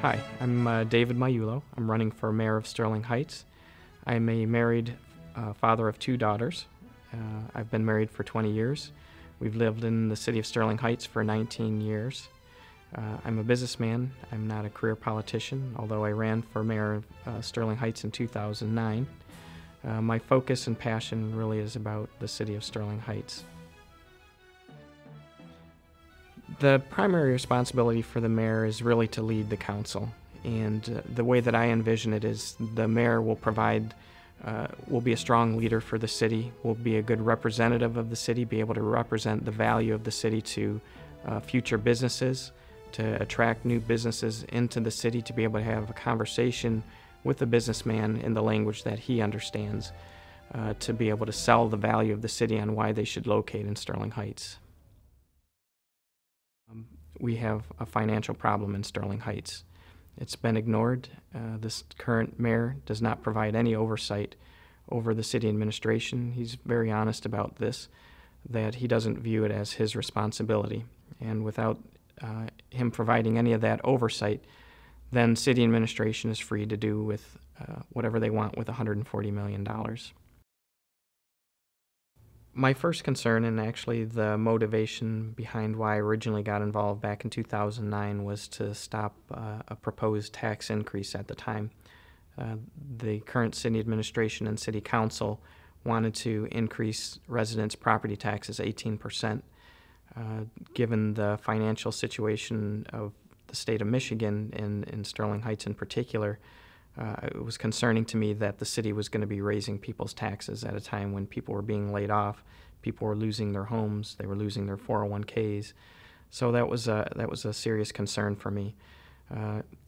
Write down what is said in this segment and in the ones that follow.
Hi, I'm David Maiulo. I'm running for mayor of Sterling Heights. I'm a married father of two daughters. I've been married for 20 years. We've lived in the city of Sterling Heights for 19 years. I'm a businessman. I'm not a career politician, although I ran for mayor of Sterling Heights in 2009. My focus and passion really is about the city of Sterling Heights. The primary responsibility for the mayor is really to lead the council, and the way that I envision it is the mayor will will be a strong leader for the city, will be a good representative of the city, be able to represent the value of the city to future businesses, to attract new businesses into the city, to be able to have a conversation with the businessman in the language that he understands, to be able to sell the value of the city and why they should locate in Sterling Heights. We have a financial problem in Sterling Heights. It's been ignored. This current mayor does not provide any oversight over the city administration. He's very honest about this, that he doesn't view it as his responsibility. And without him providing any of that oversight, then city administration is free to do with whatever they want with $140 million. My first concern, and actually the motivation behind why I originally got involved back in 2009, was to stop a proposed tax increase at the time. The current city administration and city council wanted to increase residents' property taxes 18%. Given the financial situation of the state of Michigan and in Sterling Heights in particular, it was concerning to me that the city was going to be raising people's taxes at a time when people were being laid off, people were losing their homes, they were losing their 401ks. So that was a serious concern for me.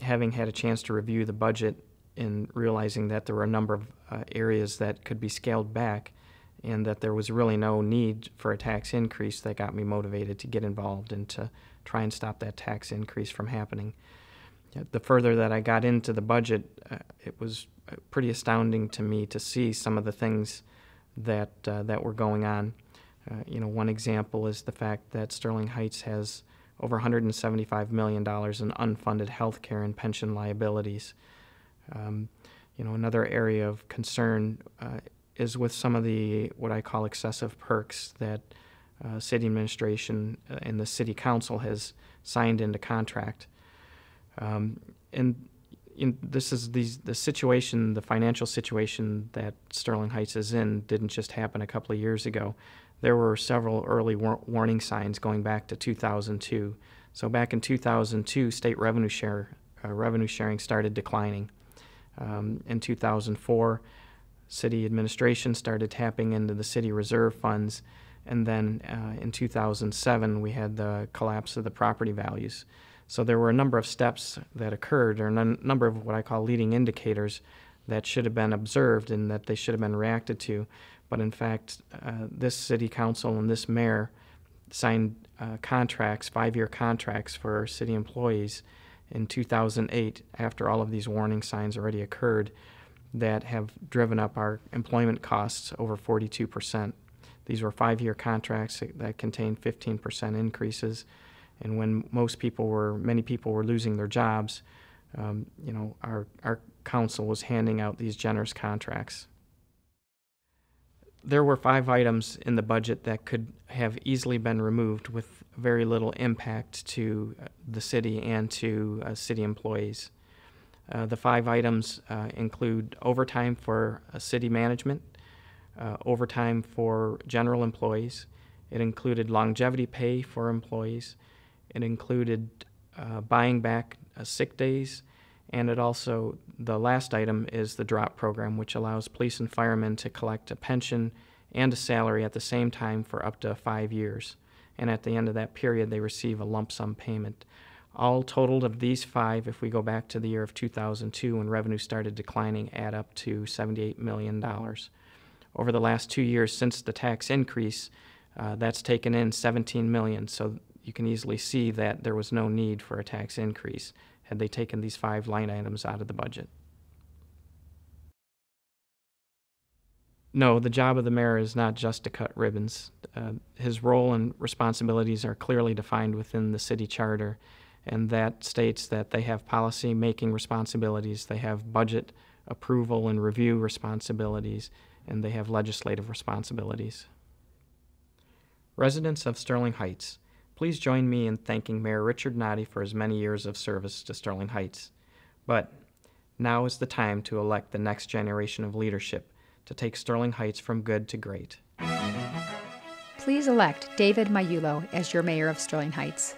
Having had a chance to review the budget and realizing that there were a number of areas that could be scaled back and that there was really no need for a tax increase, that got me motivated to get involved and to try and stop that tax increase from happening. The further that I got into the budget, it was pretty astounding to me to see some of the things that were going on. One example is the fact that Sterling Heights has over $175 million in unfunded health care and pension liabilities. Another area of concern is with some of the what I call excessive perks that city administration and the city council has signed into contract. The situation, the financial situation that Sterling Heights is in didn't just happen a couple of years ago. There were several early warning signs going back to 2002. So back in 2002, state revenue sharing started declining. In 2004, city administration started tapping into the city reserve funds, and then in 2007, we had the collapse of the property values. So there were a number of steps that occurred, or a number of what I call leading indicators that should have been observed and that they should have been reacted to. But in fact, this city council and this mayor signed contracts, 5-year contracts for city employees in 2008, after all of these warning signs already occurred, that have driven up our employment costs over 42%. These were 5-year contracts that contained 15% increases. And when many people were losing their jobs, our council was handing out these generous contracts. There were 5 items in the budget that could have easily been removed with very little impact to the city and to city employees. The 5 items include overtime for city management, overtime for general employees. It included longevity pay for employees. It included buying back sick days, and the last item is the DROP program, which allows police and firemen to collect a pension and a salary at the same time for up to 5 years. And at the end of that period, they receive a lump sum payment. All totaled of these 5, if we go back to the year of 2002 when revenue started declining, add up to $78 million. Over the last 2 years since the tax increase, that's taken in $17 million. So you can easily see that there was no need for a tax increase had they taken these 5 line items out of the budget. No, the job of the mayor is not just to cut ribbons. His role and responsibilities are clearly defined within the city charter, and that states that they have policy-making responsibilities, they have budget approval and review responsibilities, and they have legislative responsibilities. Residents of Sterling Heights, please join me in thanking Mayor Richard Noddy for his many years of service to Sterling Heights. But now is the time to elect the next generation of leadership to take Sterling Heights from good to great. Please elect David Mayulo as your mayor of Sterling Heights.